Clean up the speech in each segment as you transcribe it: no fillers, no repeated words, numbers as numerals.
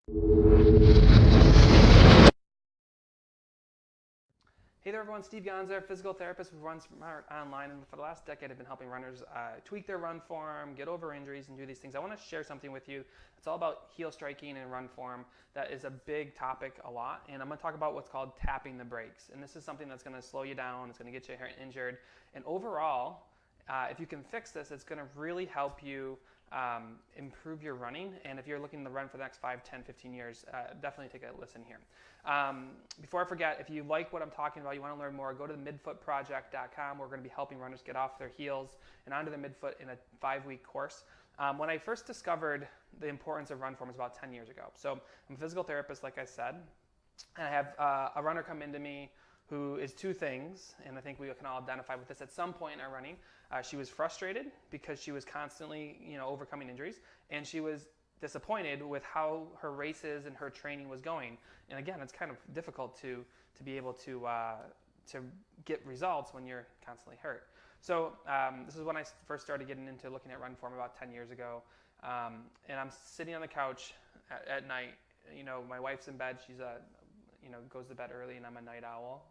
Hey there everyone, Steve Gonza, physical therapist with Run Smart Online, and for the last decade I've been helping runners tweak their run form, get over injuries, and do these things. I want to share something with you. It's all about heel striking and run form. That is a big topic a lot, and I'm going to talk about what's called tapping the brakes. And this is something that's going to slow you down, it's going to get you injured, and overall, if you can fix this, it's going to really help you improve your running. And if you're looking to run for the next 5, 10, 15 years, definitely take a listen here. Before I forget, if you like what I'm talking about, you want to learn more, go to the midfootproject.com. We're going to be helping runners get off their heels and onto their midfoot in a 5-week course. When I first discovered the importance of run form was about 10 years ago. So I'm a physical therapist, like I said, and I have a runner come into me who is two things, and I think we can all identify with this at some point in our running. She was frustrated because she was constantly, overcoming injuries, and she was disappointed with how her races and her training was going. And again, it's kind of difficult to be able to get results when you're constantly hurt. So this is when I first started getting into looking at run form about 10 years ago. And I'm sitting on the couch at night. My wife's in bed. She's goes to bed early, and I'm a night owl.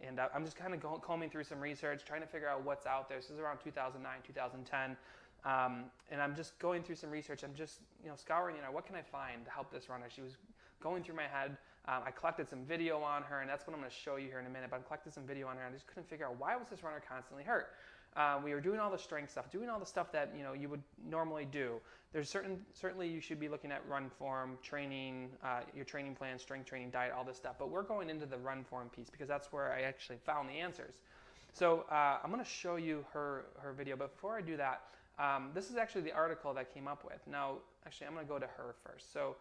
And I'm just kind of combing through some research, trying to figure out what's out there. This is around 2009, 2010. And I'm just going through some research. I'm just, scouring, what can I find to help this runner? She was going through my head. I collected some video on her, and that's what I'm going to show you here in a minute. But I collected some video on her, and I just couldn't figure out why was this runner constantly hurt. We were doing all the strength stuff, doing all the stuff that you would normally do. There's certainly you should be looking at run form, training, your training plan, strength training, diet, all this stuff. But we're going into the run form piece because that's where I actually found the answers. So I'm going to show you her video. But before I do that, this is actually the article that I came up with. Now, actually, I'm going to go to her first. So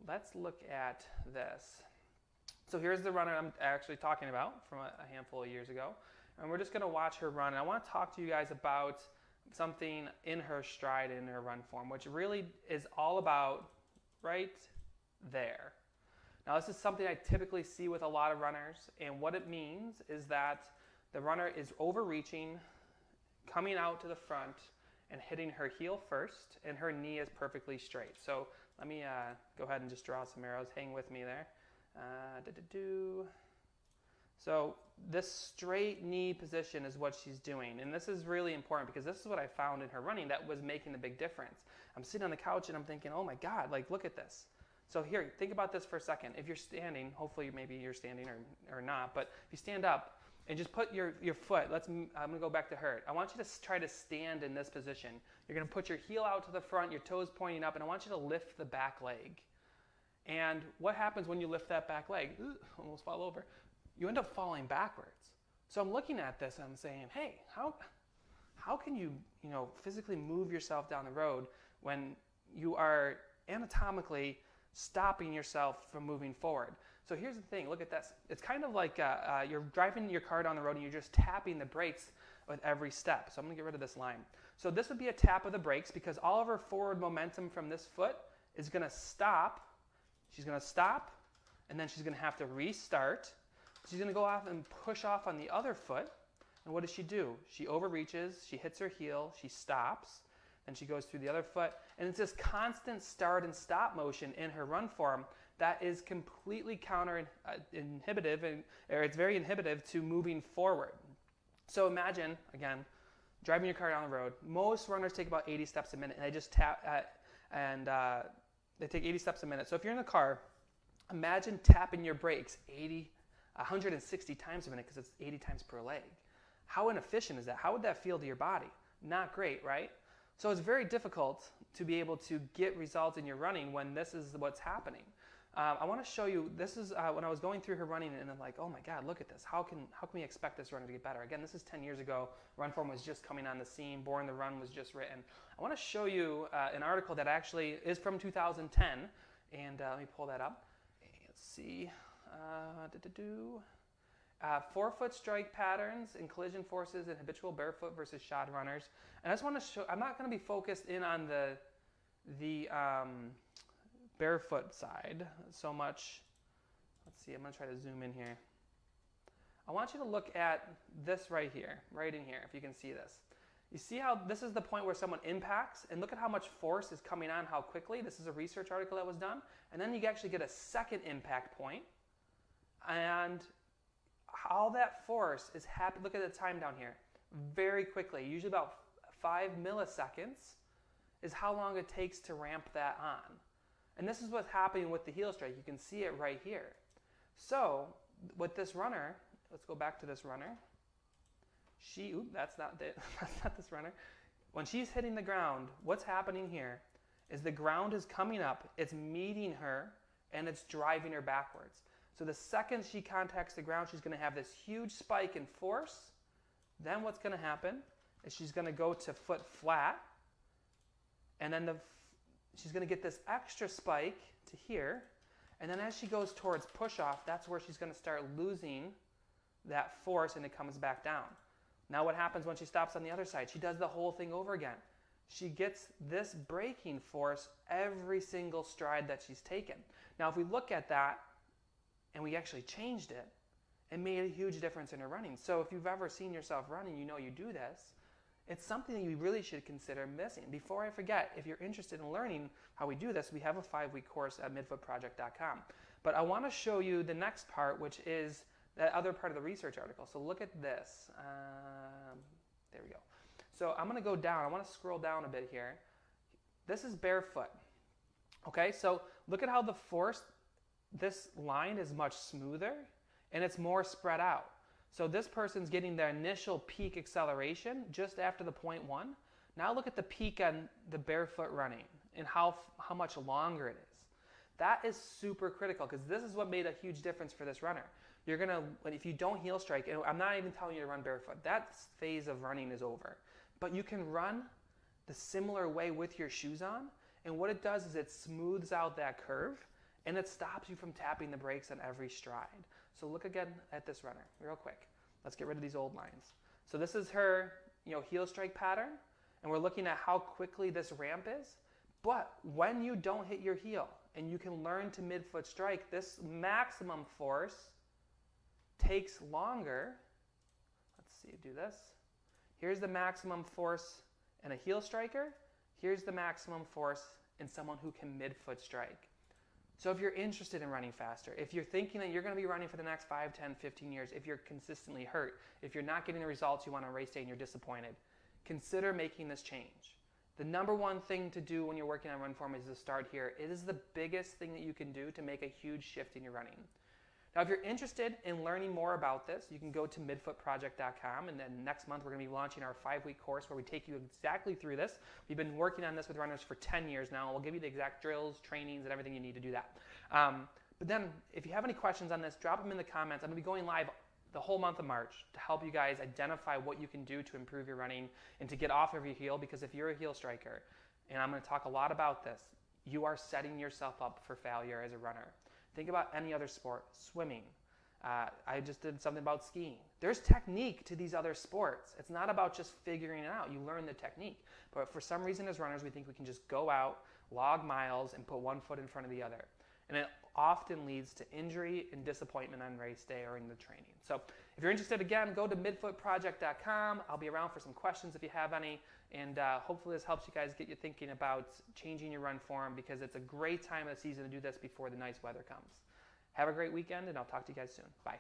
let's look at this. So here's the runner I'm actually talking about from a handful of years ago. And we're just going to watch her run. And I want to talk to you guys about something in her stride, in her run form, which really is all about right there. Now, this is something I typically see with a lot of runners. And what it means is that the runner is overreaching, coming out to the front, and hitting her heel first, and her knee is perfectly straight. So let me go ahead and just draw some arrows. Hang with me there. So this straight knee position is what she's doing. And this is really important because this is what I found in her running that was making the big difference. I'm sitting on the couch and I'm thinking, oh my God, look at this. So here, think about this for a second. If you're standing, hopefully maybe you're standing or not, but if you stand up and just put your foot, I'm going to go back to her. I want you to try to stand in this position. You're going to put your heel out to the front, your toes pointing up, and I want you to lift the back leg. And what happens when you lift that back leg? Ooh, almost fall over. You end up falling backwards. So I'm looking at this and I'm saying, hey, how can you, physically move yourself down the road when you are anatomically stopping yourself from moving forward? So here's the thing, look at this. It's kind of like you're driving your car down the road and you're just tapping the brakes with every step. So I'm going to get rid of this line. So this would be a tap of the brakes because all of her forward momentum from this foot is going to stop. She's going to stop, and then she's going to have to restart. She's going to go off and push off on the other foot. And what does she do? She overreaches, she hits her heel, she stops, and she goes through the other foot. And it's this constant start and stop motion in her run form that is completely counter-inhibitive, or it's very inhibitive to moving forward. So imagine, again, driving your car down the road. Most runners take about 80 steps a minute, and they just tap, they take 80 steps a minute. So if you're in the car, imagine tapping your brakes 160 times a minute because it's 80 times per leg. How inefficient is that? How would that feel to your body? Not great, right? So it's very difficult to be able to get results in your running when this is what's happening. I want to show you, this is when I was going through her running and I'm like, oh my God, look at this. How can we expect this runner to get better? Again, this is 10 years ago. Run form was just coming on the scene. Born the Run was just written. I want to show you an article that actually is from 2010. And let me pull that up. Let's see. Forefoot strike patterns and collision forces in habitual barefoot versus shod runners. And I just want to show, I'm not going to be focused in on the barefoot side so much. Let's see, I'm going to try to zoom in here. I want you to look at this right here, right in here, if you can see this. You see how this is the point where someone impacts, and look at how much force is coming on, how quickly. This is a research article that was done. And then you actually get a second impact point, and how that force is happening. Look at the time down here. Very quickly, usually about 5 milliseconds is how long it takes to ramp that on. And this is what's happening with the heel strike. You can see it right here. So with this runner, let's go back to this runner. That's not this runner. When she's hitting the ground, what's happening here is the ground is coming up, it's meeting her, and it's driving her backwards. So the second she contacts the ground, she's going to have this huge spike in force. Then what's going to happen is she's going to go to foot flat, and then she's going to get this extra spike to here, and then as she goes towards push-off, that's where she's going to start losing that force, and it comes back down. Now what happens when she stops on the other side? She does the whole thing over again. She gets this braking force every single stride that she's taken. Now if we look at that and we actually changed it, it made a huge difference in her running. So if you've ever seen yourself running, you know you do this. It's something that you really should consider missing. Before I forget, if you're interested in learning how we do this, we have a 5-week course at midfootproject.com. But I want to show you the next part, which is that other part of the research article. So look at this. There we go. So I'm going to go down. I want to scroll down a bit here. This is barefoot. Okay, so look at how the force, this line is much smoother and it's more spread out. So this person's getting the initial peak acceleration just after the 0.1. Now look at the peak on the barefoot running and how much longer it is. That is super critical because this is what made a huge difference for this runner. You're going to, if you don't heel strike, and I'm not even telling you to run barefoot, that phase of running is over. But you can run the similar way with your shoes on, and what it does is it smooths out that curve, and it stops you from tapping the brakes on every stride. So look again at this runner, real quick. Let's get rid of these old lines. So this is her, heel strike pattern, and we're looking at how quickly this ramp is. But when you don't hit your heel, and you can learn to midfoot strike, this maximum force takes longer. Let's see, do this. Here's the maximum force in a heel striker. Here's the maximum force in someone who can midfoot strike. So if you're interested in running faster, if you're thinking that you're going to be running for the next 5, 10, 15 years, if you're consistently hurt, if you're not getting the results you want on race day and you're disappointed, consider making this change. The number one thing to do when you're working on run form is to start here. It is the biggest thing that you can do to make a huge shift in your running. Now, if you're interested in learning more about this, you can go to midfootproject.com, and then next month we're going to be launching our 5-week course where we take you exactly through this. We've been working on this with runners for 10 years now, and we'll give you the exact drills, trainings, and everything you need to do that. But then, if you have any questions on this, drop them in the comments. I'm going to be going live the whole month of March to help you guys identify what you can do to improve your running and to get off of your heel, because if you're a heel striker, and I'm going to talk a lot about this, you are setting yourself up for failure as a runner. Think about any other sport, swimming. I just did something about skiing. There's technique to these other sports. It's not about just figuring it out. You learn the technique. But for some reason as runners, we think we can just go out, log miles, and put one foot in front of the other. And it often leads to injury and disappointment on race day or in the training. So if you're interested, again, go to midfootproject.com. I'll be around for some questions if you have any. And hopefully this helps you guys get you thinking about changing your run form, because it's a great time of the season to do this before the nice weather comes. Have a great weekend, and I'll talk to you guys soon. Bye.